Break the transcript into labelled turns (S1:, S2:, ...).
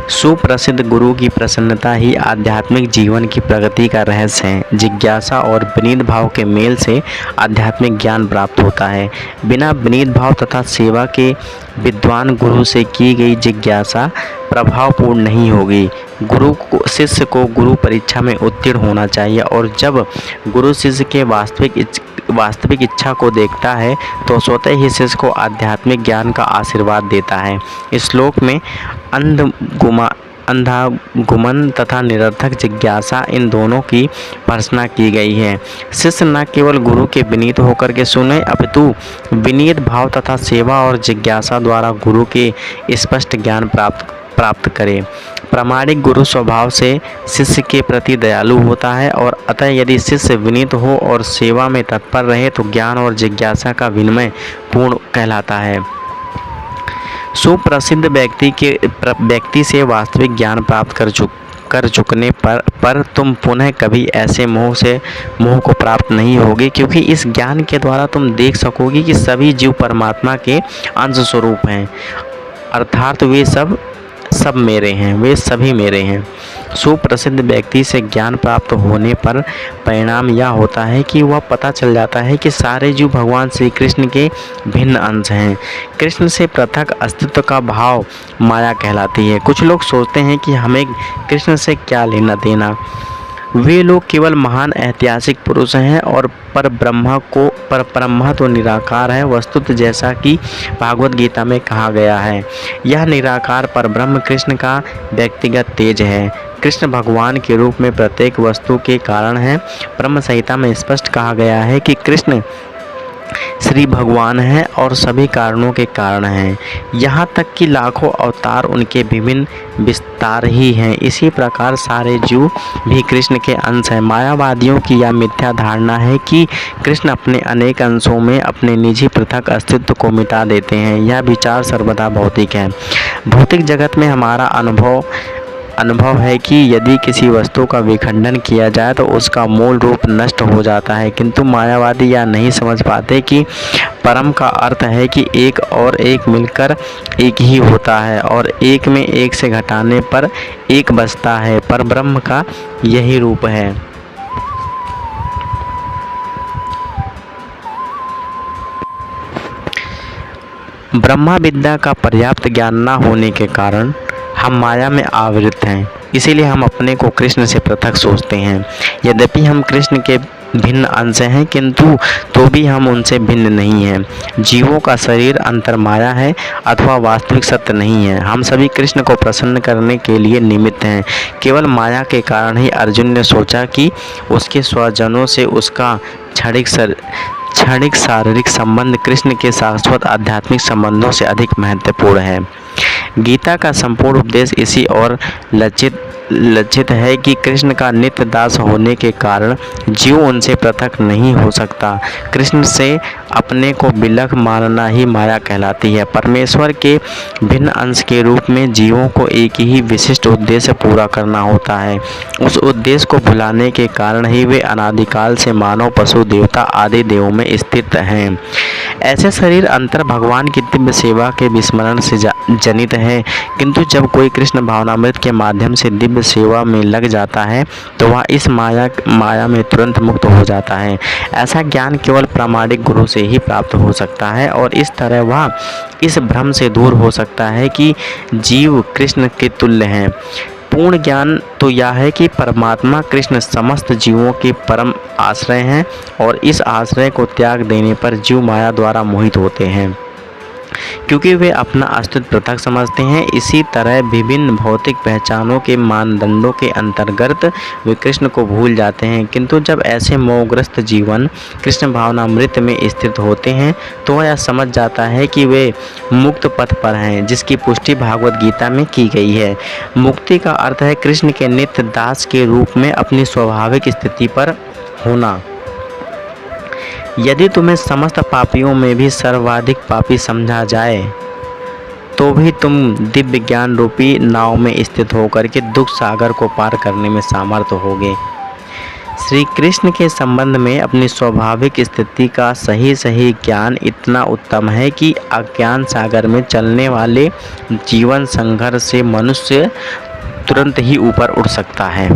S1: सुप्रसिद्ध गुरु की प्रसन्नता ही आध्यात्मिक जीवन की प्रगति का रहस्य है। जिज्ञासा और विनीत भाव के मेल से आध्यात्मिक ज्ञान प्राप्त होता है। बिना विनीत भाव तथा सेवा के विद्वान गुरु से की गई जिज्ञासा प्रभावपूर्ण नहीं होगी। शिष्य को गुरु परीक्षा में उत्तीर्ण होना चाहिए, और जब गुरु शिष्य के वास्तविक इच्छा को देखता है तो स्वतः ही शिष्य को आध्यात्मिक ज्ञान का आशीर्वाद देता है। इस श्लोक में अंधागुमन तथा निरर्थक जिज्ञासा, इन दोनों की भर्त्सना की गई है। शिष्य न केवल गुरु के विनीत होकर के सुने, अपितु विनीत भाव तथा सेवा और जिज्ञासा द्वारा गुरु के स्पष्ट ज्ञान प्राप्त करे। प्रामाणिक गुरु स्वभाव से शिष्य के प्रति दयालु होता है, और अतः यदि शिष्य विनीत हो और सेवा में तत्पर रहे तो ज्ञान और जिज्ञासा का विनिमय पूर्ण कहलाता है। सुप्रसिद्ध व्यक्ति से वास्तविक ज्ञान प्राप्त कर चुकने पर तुम पुनः कभी ऐसे मोह को प्राप्त नहीं होगे, क्योंकि इस ज्ञान के द्वारा तुम देख सकोगे कि सभी जीव परमात्मा के अंश स्वरूप हैं, अर्थात वे सब मेरे हैं, वे सभी मेरे हैं। सुप्रसिद्ध व्यक्ति से ज्ञान प्राप्त होने पर परिणाम यह होता है कि वह पता चल जाता है कि सारे जीव भगवान श्री कृष्ण के भिन्न अंश हैं। कृष्ण से पृथक अस्तित्व का भाव माया कहलाती है। कुछ लोग सोचते हैं कि हमें कृष्ण से क्या लेना देना। वे लोग केवल महान ऐतिहासिक पुरुष हैं, और पर ब्रह्मा तो निराकार है। वस्तुतः जैसा कि भागवत गीता में कहा गया है, यह निराकार पर ब्रह्म कृष्ण का व्यक्तिगत तेज है। कृष्ण भगवान के रूप में प्रत्येक वस्तु के कारण है। ब्रह्म संहिता में स्पष्ट कहा गया है कि कृष्ण श्री भगवान है और सभी कारणों के कारण हैं। यहाँ तक कि लाखों अवतार उनके विभिन्न विस्तार ही हैं। इसी प्रकार सारे जीव भी कृष्ण के अंश हैं। मायावादियों की यह मिथ्या धारणा है कि कृष्ण अपने अनेक अंशों में अपने निजी पृथक अस्तित्व को मिटा देते हैं। यह विचार सर्वदा भौतिक है। भौतिक जगत में हमारा अनुभव है कि यदि किसी वस्तु का विखंडन किया जाए तो उसका मूल रूप नष्ट हो जाता है, किंतु मायावादी यह नहीं समझ पाते कि परम का अर्थ है कि एक और एक मिलकर एक ही होता है, और एक में एक से घटाने पर एक बचता है। पर ब्रह्म का यही रूप है। ब्रह्मा विद्या का पर्याप्त ज्ञान न होने के कारण हम माया में आवृत हैं, इसीलिए हम अपने को कृष्ण से पृथक सोचते हैं। यद्यपि हम कृष्ण के भिन्न अंश हैं, किंतु तो भी हम उनसे भिन्न नहीं हैं। जीवों का शरीर अंतर माया है अथवा वास्तविक सत्य नहीं है। हम सभी कृष्ण को प्रसन्न करने के लिए निमित्त हैं। केवल माया के कारण ही अर्जुन ने सोचा कि उसके स्वजनों से उसका क्षणिक शारीरिक संबंध कृष्ण के शाश्वत आध्यात्मिक संबंधों से अधिक महत्वपूर्ण है। गीता का संपूर्ण उपदेश इसी और लज्जित है कि कृष्ण का नित्य दास होने के कारण जीव उनसे पृथक नहीं हो सकता। कृष्ण से अपने को विलग मानना ही माया कहलाती है। परमेश्वर के भिन्न अंश के रूप में जीवों को एक ही विशिष्ट उद्देश्य पूरा करना होता है। उस उद्देश्य को भुलाने के कारण ही वे अनादिकाल से मानव, पशु, देवता आदि देवों में स्थित हैं। ऐसे शरीर अंतर भगवान की दिव्य सेवा के विस्मरण से जनित है, किंतु जब कोई कृष्ण भावनामृत के माध्यम से दिव्य सेवा में लग जाता है तो वह इस माया में तुरंत मुक्त हो जाता है। ऐसा ज्ञान केवल प्रामाणिक गुरु से ही प्राप्त हो सकता है, और इस तरह वह इस भ्रम से दूर हो सकता है कि जीव कृष्ण के तुल्य हैं। पूर्ण ज्ञान तो यह है कि परमात्मा कृष्ण समस्त जीवों के परम आश्रय हैं, और इस आश्रय को त्याग देने पर जीव माया द्वारा मोहित होते हैं, क्योंकि वे अपना अस्तित्व पृथक समझते हैं। इसी तरह विभिन्न भौतिक पहचानों के मानदंडों के अंतर्गत वे कृष्ण को भूल जाते हैं, किंतु जब ऐसे मोहग्रस्त जीवन कृष्ण भावनामृत में स्थित होते हैं तो वह यह समझ जाता है कि वे मुक्त पथ पर हैं, जिसकी पुष्टि भागवत गीता में की गई है। मुक्ति का अर्थ है कृष्ण के नित्य दास के रूप में अपनी स्वाभाविक स्थिति पर होना। यदि तुम्हें समस्त पापियों में भी सर्वाधिक पापी समझा जाए तो भी तुम दिव्य ज्ञान रूपी नाव में स्थित होकर के दुख सागर को पार करने में सामर्थ होगे। श्री कृष्ण के संबंध में अपनी स्वाभाविक स्थिति का सही ज्ञान इतना उत्तम है कि अज्ञान सागर में चलने वाले जीवन संघर्ष से मनुष्य तुरंत ही ऊपर उठ सकता है।